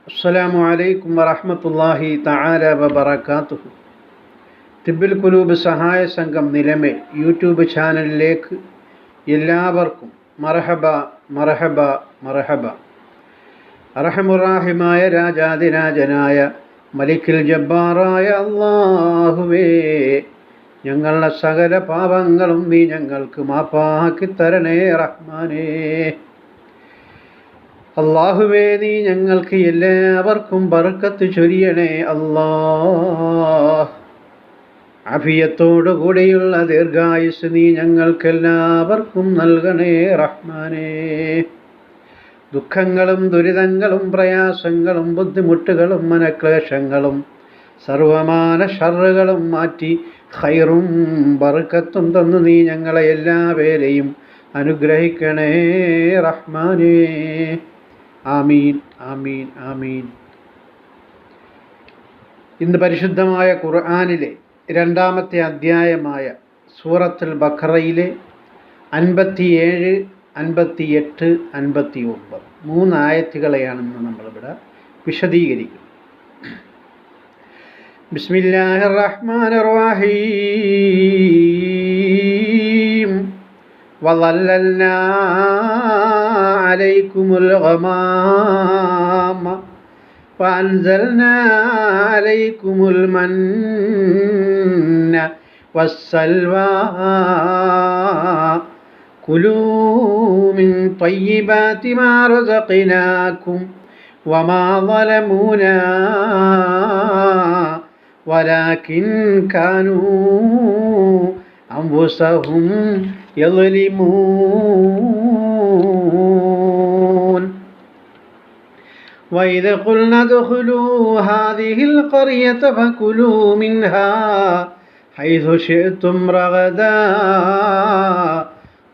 അസ്സലാമു അലൈക്കും വറഹ്മത്തുള്ളാഹി തആല വബറകാതുഹു. തിബ്ബുൽ ഖുലൂബ് സഹായ സംഘം നിലമേൽ യൂട്യൂബ് ചാനലിലേക്ക് എല്ലാവർക്കും മർഹബ മർഹബ മർഹബ. അർഹമുറാഹിമായ രാജാതിരാജനായ മലിക്കുൽ ജബ്ബാറായ അല്ലാഹുവേ, ഞങ്ങളുടെ സകല പാപങ്ങളും നീ ഞങ്ങൾക്ക് മാപ്പാക്കി തരണേ റഹ്മാനേ. അല്ലാഹുവേ, നീ ഞങ്ങൾക്ക് എല്ലാവർക്കും ബർക്കത്ത് ചൊരിയണേ അല്ലാഹ്. ആഫിയത്തോടു കൂടിയുള്ള ദീർഘായുസ് നീ ഞങ്ങൾക്കെല്ലാവർക്കും നൽകണേ റഹ്മാനേ. ദുഃഖങ്ങളും ദുരിതങ്ങളും പ്രയാസങ്ങളും ബുദ്ധിമുട്ടുകളും മനക്ലേശങ്ങളും സർവമാന ഷർറുകളും മാറ്റി ഖൈറും ബർക്കത്തും തന്നു നീ ഞങ്ങളെ എല്ലാവരെയും അനുഗ്രഹിക്കണേ റഹ്മാനേ. ആമീൻ ആമീൻ ആമീൻ. ഇന്ന് പരിശുദ്ധമായ ഖുർആനിലെ രണ്ടാമത്തെ അധ്യായമായ സൂറത്തുൽ ബഖറയിലെ 57, 58, 59 മൂന്ന് ആയത്തുകളെയാണെന്ന് നമ്മളിവിടെ വിശദീകരിക്കും. ബിസ്മില്ലാഹിർ റഹ്മാനിർ റഹീം. വളല്ലൽനാ അലൈക്കുമുൽ ഗമാമ വഅൻസൽനാ അലൈക്കുമുൽ മന്ന വസ്സൽവാ കുലൂ മിൻ ത്വയ്യിബാതി മാ റസഖ്നാകും വമാ ളലമൂനാ വലാകിൻ കാനൂ അൻഫുസഹും യളിമൂൻ. وإذ قلنا ادخلوا هذه القرية فكلوا منها حيث شئتم رغدا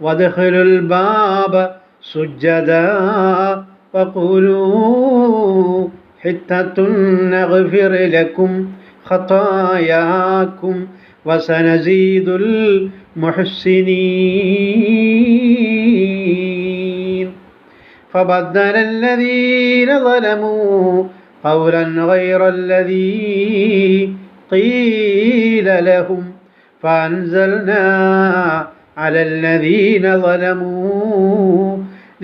وادخلوا الباب سجدا وقولوا حطة نغفر لكم خطاياكم وسنزيد المحسنين. فبدل الذين ظلموا قولا غير الذي قيل لهم فأنزلنا على الذين ظلموا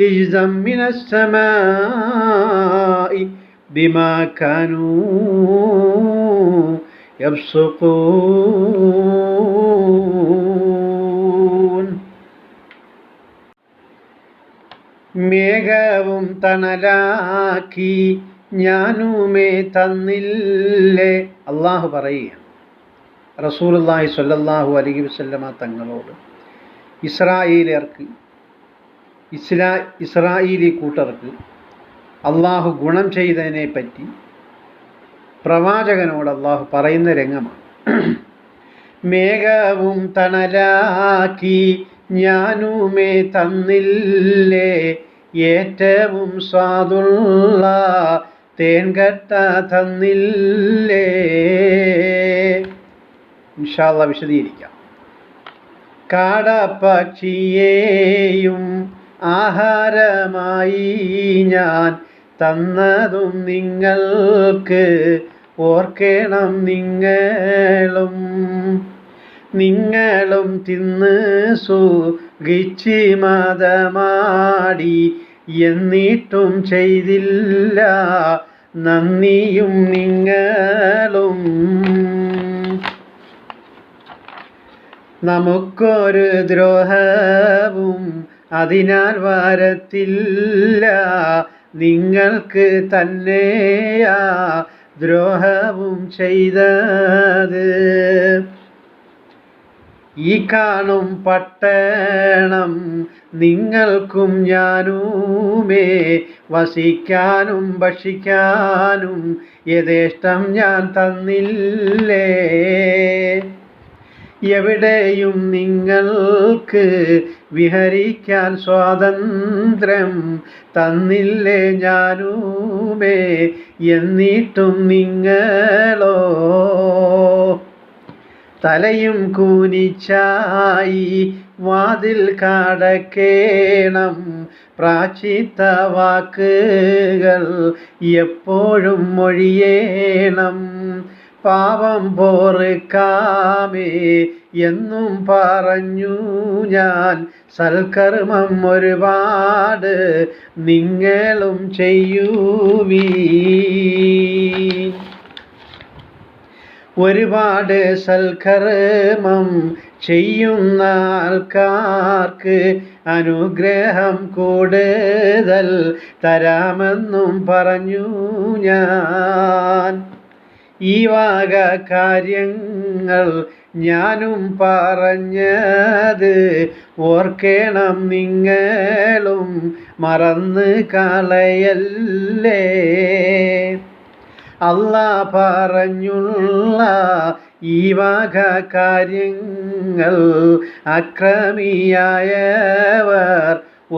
رجزا من السماء بما كانوا يفسقون. മേഘവും തണലാക്കി ഞാനുമേ തന്നില്ലേ. അള്ളാഹു പറയുക റസൂലുള്ളാഹി സ്വല്ലല്ലാഹു അലൈഹി വസല്ലമ തങ്ങളോട് ഇസ്രായേലി കൂട്ടർക്ക് അള്ളാഹു ഗുണം ചെയ്തതിനെ പറ്റി പ്രവാചകനോട് അള്ളാഹു പറയുന്ന രംഗമാണ്. മേഘവും തണലാക്കി ഞാനുമേ തന്നില്ലേ, ഏറ്റവും സ്വാദുള്ള തേൻകട്ട തന്നില്ലേ. ഇൻഷാ അല്ലാഹ് വിശദീകരിക്കാം. കാടപ്പക്ഷിയെയും ആഹാരമായി ഞാൻ തന്നതും നിങ്ങൾക്ക് ഓർക്കണം. നിങ്ങളും തിന്ന് സുഖിച്ച് മതമാടി, എന്നിട്ടും ചെയ്തില്ല നന്ദിയും നിങ്ങളും. നമുക്കൊരു ദ്രോഹവും അതിനാൽ വരത്തില്ല, നിങ്ങൾക്ക് തന്നെയാ ദ്രോഹവും ചെയ്തത്. ഈ കാണും പട്ടണം നിങ്ങൾക്കും ഞാനുമേ വസിക്കാനും ഭക്ഷിക്കാനും യഥേഷ്ടം ഞാൻ തന്നില്ലേ. എവിടെയും നിങ്ങൾക്ക് വിഹരിക്കാൻ സ്വാതന്ത്ര്യം തന്നില്ലേ ഞാനുമേ, എന്നിട്ടും നിങ്ങളോ തലയും കൂനിച്ചായി വാതിൽ കടക്കേണം. പ്രാചിത്ത വാക്കുകൾ എപ്പോഴും മൊഴിയേണം. പാപം പോറുക്കാമേ എന്നും പറഞ്ഞു ഞാൻ, സൽക്കർമ്മം ഒരുപാട് നിങ്ങളും ചെയ്യുവീൻ. ഒരുപാട് സൽക്കർമ്മം ചെയ്യുന്ന ആൾക്കാർക്ക് അനുഗ്രഹം കൂടുതൽ തരാമെന്നും പറഞ്ഞു ഞാൻ. ഈ വക കാര്യങ്ങൾ ഞാനും പറഞ്ഞത് ഓർക്കണം നിങ്ങളും മറന്ന് കളയല്ലേ. അല്ലാഹ് പറഞ്ഞുള്ള ഈ വക കാര്യങ്ങൾ അക്രമിയായവർ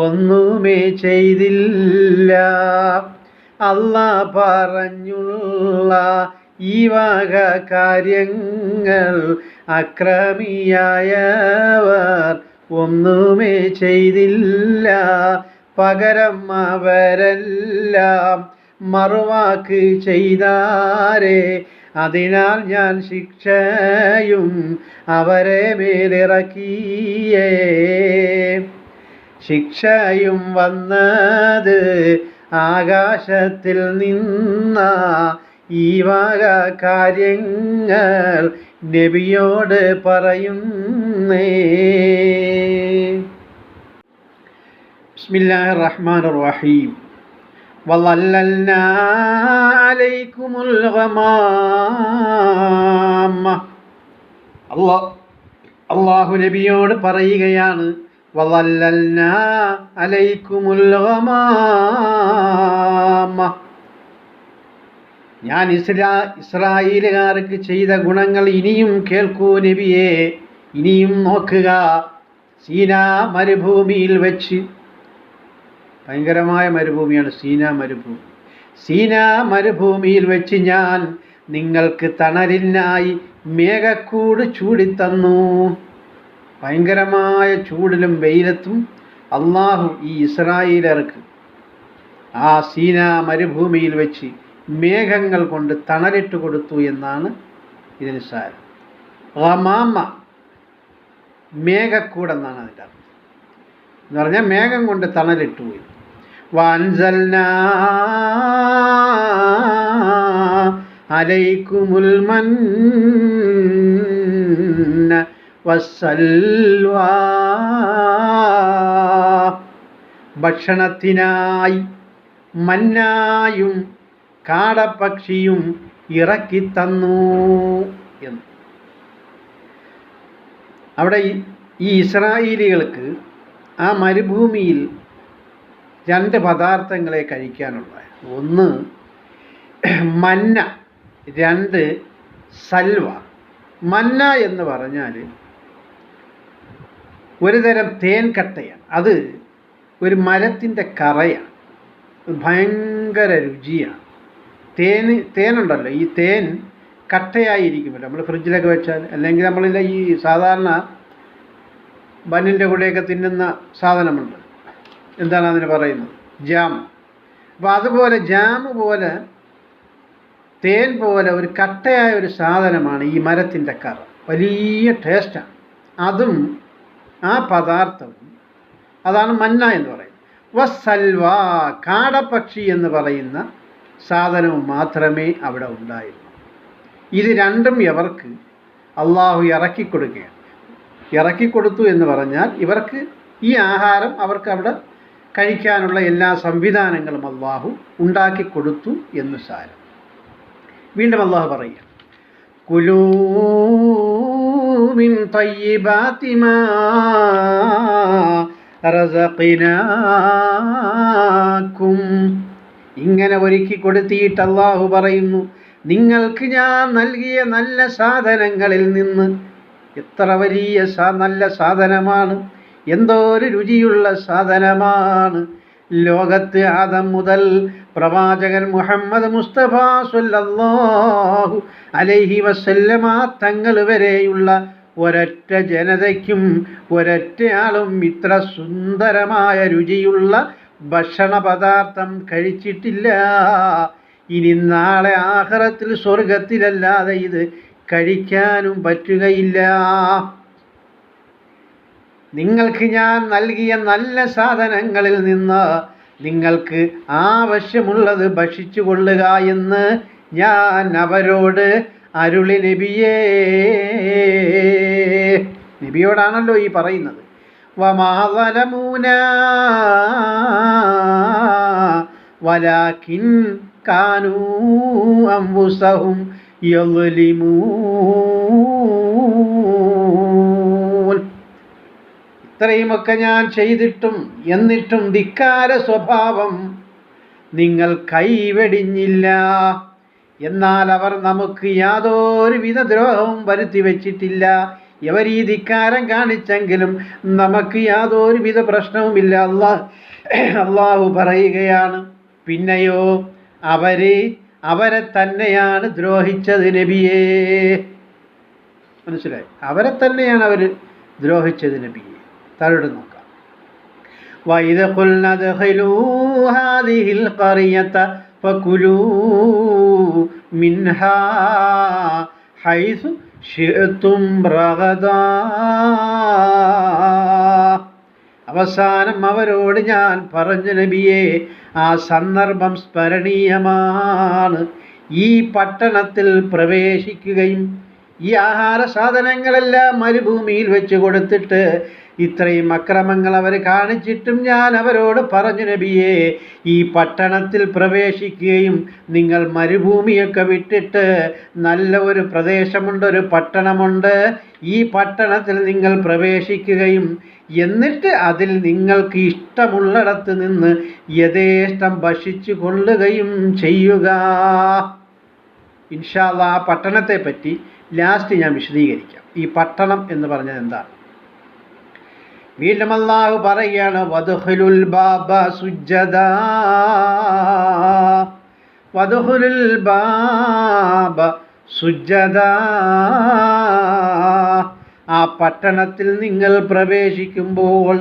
ഒന്നുമേ ചെയ്തില്ല. അല്ലാഹ് പറഞ്ഞുള്ള ഈ വക കാര്യങ്ങൾ അക്രമിയായവർ ഒന്നുമേ ചെയ്തില്ല. പകരം അവരെല്ലാം മറുവാക്ക് ചെയ്താരേ, അതിനാൽ ഞാൻ ശിക്ഷയും അവരെ മേലിറക്കിയേ. ശിക്ഷയും വന്നത് ആകാശത്തിൽ നിന്ന ഈ വക കാര്യങ്ങൾ നബിയോട് പറയുന്നേ. ബിസ്മില്ലാഹിർ റഹ്മാനിർ റഹീം. വളല്ലൽനാ അലൈക്കുമുൽ ഗമാമ. അല്ലാഹു നബിയോട് പറയുകയാണ്, വളല്ലൽനാ അലൈക്കുമുൽ ഗമാമ. ഞാൻ ഇസ്രായേലുകാർക്ക് ചെയ്ത ഗുണങ്ങൾ ഇനിയും കേൾക്കൂ നബിയെ, ഇനിയും നോക്കുക. സീനാ മരുഭൂമിയിൽ വെച്ച്, ഭയങ്കരമായ മരുഭൂമിയാണ് സീനാ മരുഭൂമി. സീനാ മരുഭൂമിയിൽ വെച്ച് ഞാൻ നിങ്ങൾക്ക് തണലിനായി മേഘക്കൂട് ചൂടിത്തന്നു. ഭയങ്കരമായ ചൂടിലും വെയിലത്തും അള്ളാഹു ഈ ഇസ്രായേലർക്ക് ആ സീനാ മരുഭൂമിയിൽ വെച്ച് മേഘങ്ങൾ കൊണ്ട് തണലിട്ട് കൊടുത്തു എന്നാണ് ഇതിന് സാരം. ഗമാമ മേഘക്കൂടെന്നാണ് അതിൻ്റെ അർത്ഥം. എന്ന് പറഞ്ഞാൽ മേഘം കൊണ്ട് തണലിട്ടു പോയി. വഅൻസൽനാ അലൈക്കുമുൽ മന്ന വസ്സൽവാ. ഭക്ഷണത്തിനായി മന്നായും കാടപ്പക്ഷിയും ഇറക്കിത്തന്നു എന്ന്. അവിടെ ഈ ഇസ്രായേലികൾക്ക് ആ മരുഭൂമിയിൽ രണ്ട് പദാർത്ഥങ്ങളെ കഴിക്കാനുള്ള. ഒന്ന് മന്ന, രണ്ട് സൽവ. മന്ന എന്ന് പറഞ്ഞാൽ ഒരു തരം തേൻ കട്ടയാണ്. അത് ഒരു മരത്തിൻ്റെ കറയാണ്. ഭയങ്കര രുചിയാണ്. തേനുണ്ടല്ലോ, ഈ തേൻ കട്ടയായിരിക്കുമല്ലോ നമ്മൾ ഫ്രിഡ്ജിലൊക്കെ വെച്ചാൽ. അല്ലെങ്കിൽ നമ്മളില്ല ഈ സാധാരണ ബന്നിൻ്റെ കൂടെയൊക്കെ തിന്നുന്ന സാധനമുണ്ട്, എന്താണ് അതിന് പറയുന്നത്, ജാം. അപ്പോൾ അതുപോലെ ജാം പോലെ തേൻ പോലെ ഒരു കട്ടയായ ഒരു സാധനമാണ് ഈ മരത്തിൻ്റെ കറ. വലിയ ടേസ്റ്റാണ് അതും ആ പദാർത്ഥവും. അതാണ് മന്ന എന്ന് പറയുന്നത്. വസ്സൽവ, കാടപ്പക്ഷി എന്ന് പറയുന്ന സാധനവും മാത്രമേ അവിടെ ഉണ്ടായിരുന്നു. ഇത് രണ്ടും ഇവർക്ക് അള്ളാഹു ഇറക്കിക്കൊടുക്കുകയാണ്. ഇറക്കിക്കൊടുത്തു എന്ന് പറഞ്ഞാൽ ഇവർക്ക് ഈ ആഹാരം അവർക്ക് അവിടെ കഴിക്കാനുള്ള എല്ലാ സംവിധാനങ്ങളും അള്ളാഹു ഉണ്ടാക്കി കൊടുത്തു എന്ന് സാരം. വീണ്ടും അള്ളാഹു പറയുക, കുലൂ മിൻ തയ്യിബാതി മാ റസഖ്നാകും. ഇങ്ങനെ ഒരുക്കി കൊടുത്തിട്ട് അള്ളാഹു പറയുന്നു, നിങ്ങൾക്ക് ഞാൻ നൽകിയ നല്ല സാധനങ്ങളിൽ നിന്ന്. എത്ര വലിയ നല്ല സാധനമാണ്, എന്തോ ഒരു രുചിയുള്ള സാധനമാണ്. ലോകത്ത് ആദം മുതൽ പ്രവാചകൻ മുഹമ്മദ് മുസ്തഫ സ്വല്ലല്ലാഹു അലൈഹി വസല്ലമ തങ്ങൾ വരെയുള്ള ഒരൊറ്റ ജനതയ്ക്കും ഒരൊറ്റയാളും ഇത്ര സുന്ദരമായ രുചിയുള്ള ഭക്ഷണ പദാർത്ഥം കഴിച്ചിട്ടില്ല. ഇനി നാളെ ആഖിറത്തിൽ സ്വർഗത്തിലല്ലാതെ ഇത് കഴിക്കാനും പറ്റുകയില്ല. നിങ്ങൾക്ക് ഞാൻ നൽകിയ നല്ല സാധനങ്ങളിൽ നിന്ന് നിങ്ങൾക്ക് ആവശ്യമുള്ളത് ഭക്ഷിച്ചു കൊള്ളുക എന്ന് ഞാൻ അവരോട് അരുളി നബിയേ. നബിയോടാണല്ലോ ഈ പറയുന്നത്. വമാ ളലമൂനാ വലാകിൻ കാനൂ അൻഫുസഹും യളിമൂൻ. ഇത്രയുമൊക്കെ ഞാൻ ചെയ്തിട്ടും എന്നിട്ടും ധിക്കാര സ്വഭാവം നിങ്ങൾ കൈവെടിഞ്ഞില്ല. എന്നാൽ അവർ നമുക്ക് യാതൊരുവിധ ദ്രോഹവും വരുത്തി വച്ചിട്ടില്ല. ഇവർ ഈ ധിക്കാരം കാണിച്ചെങ്കിലും നമുക്ക് യാതൊരുവിധ പ്രശ്നവുമില്ല. അള്ളാഹു പറയുകയാണ്, പിന്നെയോ അവരെ തന്നെയാണ് ദ്രോഹിച്ചത് നബിയേ. മനസ്സിലായി? അവരെ തന്നെയാണ് അവർ ദ്രോഹിച്ചത് നബിയെ. താഴോട്ട് നോക്കാം. വഇദ ഖുൽനാ ദഖലൂ ഹാദിഹിൽ ഖറിയത ഫകുലൂ മിൻഹാ ഹൈസു ശിഅ്തും റഗദാ. അവസാനം അവരോട് ഞാൻ പറഞ്ഞു നബിയെ, ആ സന്ദർഭം സ്മരണീയമാണ്. ഈ പട്ടണത്തിൽ പ്രവേശിക്കുകയും ഈ ആഹാര സാധനങ്ങളെല്ലാം മരുഭൂമിയിൽ വെച്ച് കൊടുത്തിട്ട് ഇത്രയും അക്രമങ്ങൾ അവർ കാണിച്ചിട്ടും ഞാൻ അവരോട് പറഞ്ഞു നബിയെ, ഈ പട്ടണത്തിൽ പ്രവേശിക്കുകയും നിങ്ങൾ മരുഭൂമിയൊക്കെ വിട്ടിട്ട് നല്ല ഒരു പ്രദേശമുണ്ട്, ഒരു പട്ടണമുണ്ട്, ഈ പട്ടണത്തിൽ നിങ്ങൾ പ്രവേശിക്കുകയും എന്നിട്ട് അതിൽ നിങ്ങൾക്ക് ഇഷ്ടമുള്ളിടത്ത് നിന്ന് യഥേഷ്ടം ഭക്ഷിച്ചു കൊള്ളുകയും ചെയ്യുക. ഇൻഷാ അല്ലാഹ് ആ പട്ടണത്തെ പറ്റി ലാസ്റ്റ് ഞാൻ വിശദീകരിക്കാം. ഈ പട്ടണം എന്ന് പറഞ്ഞത് എന്താണ്? വീണ്ടും അല്ലാഹു പറയുകയാണ്, വദ്ഖുലുൽ ബാബ സുജ്ജദാ വദ്ഖുലുൽ ബാബ സുജ്ജദാ. ആ പട്ടണത്തിൽ നിങ്ങൾ പ്രവേശിക്കുമ്പോൾ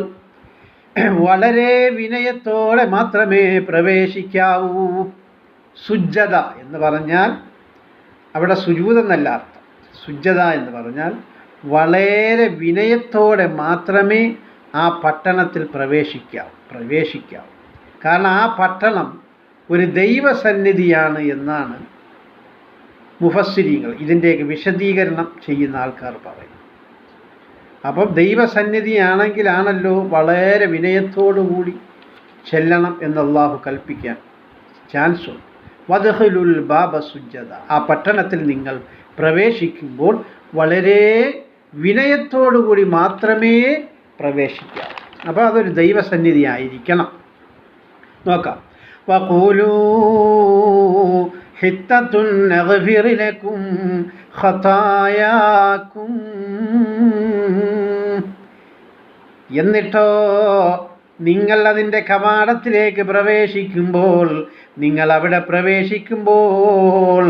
വളരെ വിനയത്തോടെ മാത്രമേ പ്രവേശിക്കാവൂ. സുജ്ജദ എന്ന് പറഞ്ഞാൽ അവിടെ സുജൂദ് എന്നല്ല അർത്ഥം. സുജ്ജദ എന്ന് പറഞ്ഞാൽ വളരെ വിനയത്തോടെ മാത്രമേ ആ പട്ടണത്തിൽ പ്രവേശിക്കാവൂ. കാരണം ആ പട്ടണം ഒരു ദൈവസന്നിധിയാണ് എന്നാണ് മുഫസ്സിരീങ്ങൾ, ഇതിൻ്റെയൊക്കെ വിശദീകരണം ചെയ്യുന്ന ആൾക്കാർ പറയുന്നത്. അപ്പം ദൈവസന്നിധിയാണെങ്കിലാണല്ലോ വളരെ വിനയത്തോടുകൂടി ചെല്ലണം എന്ന് അല്ലാഹു കൽപ്പിക്കാൻ ചാൻസ് ഉണ്ട്. വദ്ഖുലുൽ ബാബ സുജ്ജദ. ആ പട്ടണത്തിൽ നിങ്ങൾ പ്രവേശിക്കുമ്പോൾ വളരെ വിനയത്തോടുകൂടി മാത്രമേ പ്രവേശിക്കാവൂ. അപ്പോൾ അതൊരു ദൈവസന്നിധി ആയിരിക്കണം. നോക്കാം. വഖൂലൂ ഹിത്തത്തുൻ നഗ്ഫിർ ലക്കും ഖതായാക്കും. എന്നിട്ടോ നിങ്ങൾ അതിൻ്റെ കവാടത്തിലേക്ക് പ്രവേശിക്കുമ്പോൾ, നിങ്ങൾ അവിടെ പ്രവേശിക്കുമ്പോൾ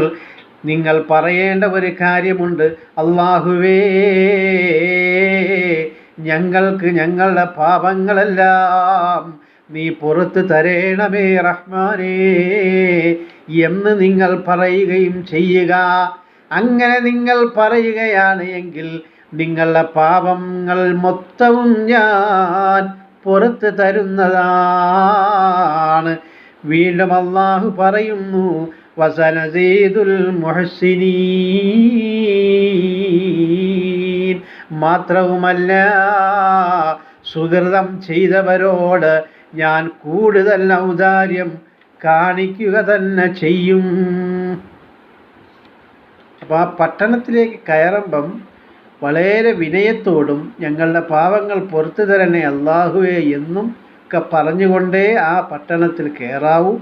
നിങ്ങൾ പറയേണ്ട ഒരു കാര്യമുണ്ട്. അല്ലാഹുവേ, ഞങ്ങൾക്ക് ഞങ്ങളുടെ പാപങ്ങളെല്ലാം നീ പുറത്ത് തരേണമേ റഹ്മാനേ എന്ന് നിങ്ങൾ പറയുകയും ചെയ്യുക. അങ്ങനെ നിങ്ങൾ പറയുകയാണ് എങ്കിൽ നിങ്ങളുടെ പാപങ്ങൾ മൊത്തവും ഞാൻ പുറത്ത് തരുന്നതാണ്. വീണ്ടും അല്ലാഹു പറയുന്നു, വസനസീദുൽ മുഹ്സിനീൻ. മാത്രവുമല്ല, സുകൃതം ചെയ്തവരോട് ഞാൻ കൂടുതൽ ഔദാര്യം കാണിക്കുക തന്നെ ചെയ്യും. അപ്പോൾ ആ പട്ടണത്തിലേക്ക് കയറുമ്പം വളരെ വിനയത്തോടും ഞങ്ങളുടെ പാവങ്ങൾ പുറത്തു തരണേ അല്ലാഹുവേ എന്നും ഒക്കെ പറഞ്ഞുകൊണ്ടേ ആ പട്ടണത്തിൽ കയറാവൂ.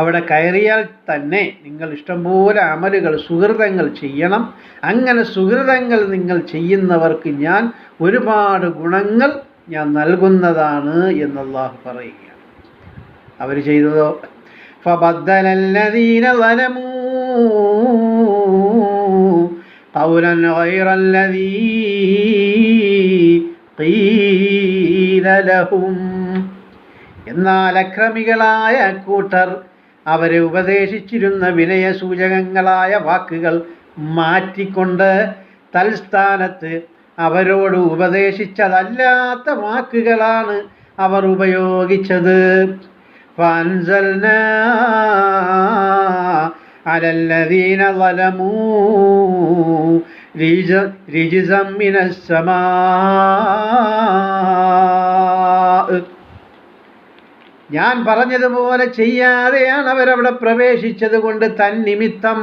അവിടെ കയറിയാൽ തന്നെ നിങ്ങൾ ഇഷ്ടംപോലെ അമലുകൾ, സുഹൃതങ്ങൾ ചെയ്യണം. അങ്ങനെ സുഹൃതങ്ങൾ നിങ്ങൾ ചെയ്യുന്നവർക്ക് ഞാൻ ഒരുപാട് ഗുണങ്ങൾ ഞാൻ നൽകുന്നതാണ് എന്ന് അല്ലാഹു പറയുകയാണ്. അവർ ചെയ്തതോ, ഫബദ്ദലല്ലദീന ളലമൂ ഖൗലൻ ഗൈറല്ലദീ ഖീല ലഹും. എന്നാൽ അക്രമികളായ കൂട്ടർ അവരെ ഉപദേശിച്ചിരുന്ന വിനയസൂചകങ്ങളായ വാക്കുകൾ മാറ്റിക്കൊണ്ട് തൽസ്ഥാനത്ത് അവരോട് ഉപദേശിച്ചതല്ലാത്ത വാക്കുകളാണ് അവർ ഉപയോഗിച്ചത്. ഫഅൻസൽനാ അലല്ലദീന ളലമൂ റിജ്സൻ മിനസ്സമാ. ഞാൻ പറഞ്ഞതുപോലെ ചെയ്യാതെയാണ് അവരവിടെ പ്രവേശിച്ചത് കൊണ്ട് തന്നിമിത്തം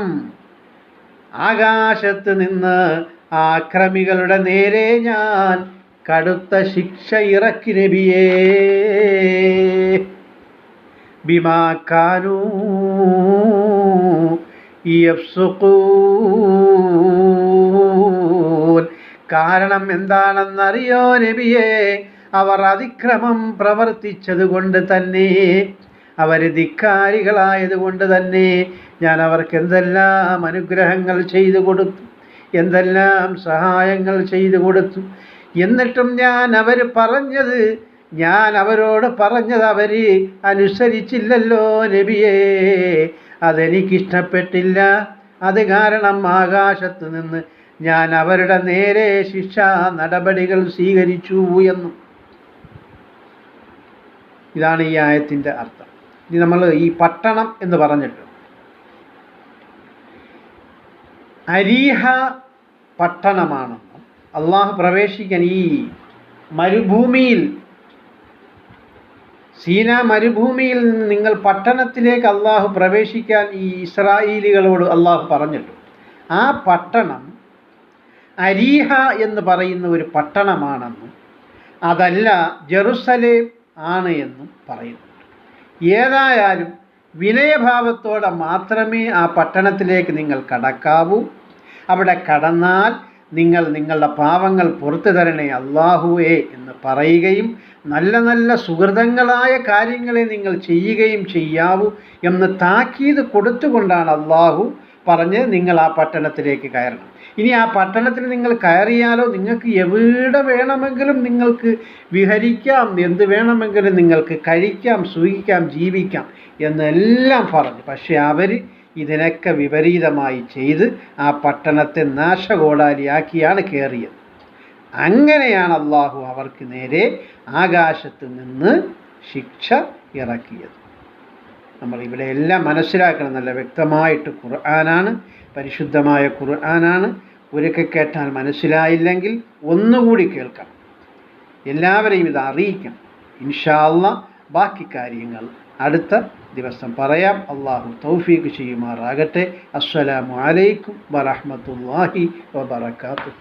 ആകാശത്ത് നിന്ന് ആക്രമികളുടെ നേരെ ഞാൻ കടുത്ത ശിക്ഷ ഇറക്കി നബിയേ. ബിമാ കാനൂ യഫ്സുഖൂൻ. കാരണം എന്താണെന്നറിയോ നബിയേ? അവർ അതിക്രമം പ്രവർത്തിച്ചത് കൊണ്ട് തന്നെ, അവർ ധിക്കാരികളായതുകൊണ്ട് തന്നെ ഞാൻ അവർക്ക് എന്തെല്ലാം അനുഗ്രഹങ്ങൾ ചെയ്തു കൊടുത്തു, എന്തെല്ലാം സഹായങ്ങൾ ചെയ്തു കൊടുത്തു. എന്നിട്ടും ഞാൻ അവരോട് പറഞ്ഞത് അവർ അനുസരിച്ചില്ലല്ലോ നബിയേ. അതെനിക്കിഷ്ടപ്പെട്ടില്ല. അത് കാരണം ആകാശത്ത് നിന്ന് ഞാൻ അവരുടെ നേരെ ശിക്ഷാ നടപടികൾ സ്വീകരിച്ചു എന്നും. ഇതാണ് ഈ ആയത്തിൻ്റെ അർത്ഥം. ഇനി നമ്മൾ ഈ പട്ടണം എന്ന് പറഞ്ഞിട്ട്, അരീഹ പട്ടണമാണെന്നും അള്ളാഹു പ്രവേശിക്കാൻ ഈ മരുഭൂമിയിൽ, സീനാ മരുഭൂമിയിൽ നിന്ന് നിങ്ങൾ പട്ടണത്തിലേക്ക് അള്ളാഹു പ്രവേശിക്കാൻ ഈ ഇസ്രായേലികളോട് അള്ളാഹു പറഞ്ഞിട്ടു. ആ പട്ടണം അരീഹ എന്ന് പറയുന്ന ഒരു പട്ടണമാണെന്നും അതല്ല ജെറുസലേം ആണ് എന്നും പറയുന്നുണ്ട്. ഏതായാലും വിനയഭാവത്തോടെ മാത്രമേ ആ പട്ടണത്തിലേക്ക് നിങ്ങൾ കടക്കാവൂ. അവിടെ കടന്നാൽ നിങ്ങൾ നിങ്ങളുടെ പാവങ്ങൾ പുറത്തു തരണേ അല്ലാഹുവേ എന്ന് പറയുകയും നല്ല നല്ല സുഹൃതങ്ങളായ കാര്യങ്ങളെ നിങ്ങൾ ചെയ്യുകയും ചെയ്യാവൂ എന്ന് താക്കീത് കൊടുത്തുകൊണ്ടാണ് അല്ലാഹു പറഞ്ഞ് നിങ്ങൾ ആ പട്ടണത്തിലേക്ക് കയറണം. ഇനി ആ പട്ടണത്തിൽ നിങ്ങൾ കയറിയാലോ നിങ്ങൾക്ക് എവിടെ വേണമെങ്കിലും നിങ്ങൾക്ക് വിഹരിക്കാം, എന്ത് വേണമെങ്കിലും നിങ്ങൾക്ക് കഴിക്കാം, സുഖിക്കാം, ജീവിക്കാം എന്നെല്ലാം പറഞ്ഞു. പക്ഷെ അവർ ഇതിനൊക്കെ വിപരീതമായി ചെയ്ത് ആ പട്ടണത്തെ നാശകോടാലിയാക്കിയാണ് കയറിയത്. അങ്ങനെയാണ് അള്ളാഹു അവർക്ക് നേരെ ആകാശത്ത് നിന്ന് ശിക്ഷ ഇറക്കിയത്. നമ്മൾ ഇവിടെ എല്ലാം മനസ്സിലാക്കണം. നല്ല വ്യക്തമായിട്ട് ഖുർആനാണ്, പരിശുദ്ധമായ ഖുർആനാണ്. ഒരിക്കൽ കേട്ടാൽ മനസ്സിലായില്ലെങ്കിൽ ഒന്നുകൂടി കേൾക്കണം. എല്ലാവരെയും ഇത് അറിയിക്കണം. ഇൻഷാ അല്ലാഹ് ബാക്കി കാര്യങ്ങൾ അടുത്ത ദിവസം പറയാം. അള്ളാഹു തൗഫീഖ് ചെയ്യുമാറാകട്ടെ. അസ്സലാമു അലൈക്കും വറഹ്മത്തുള്ളാഹി വബറകാതുഹു.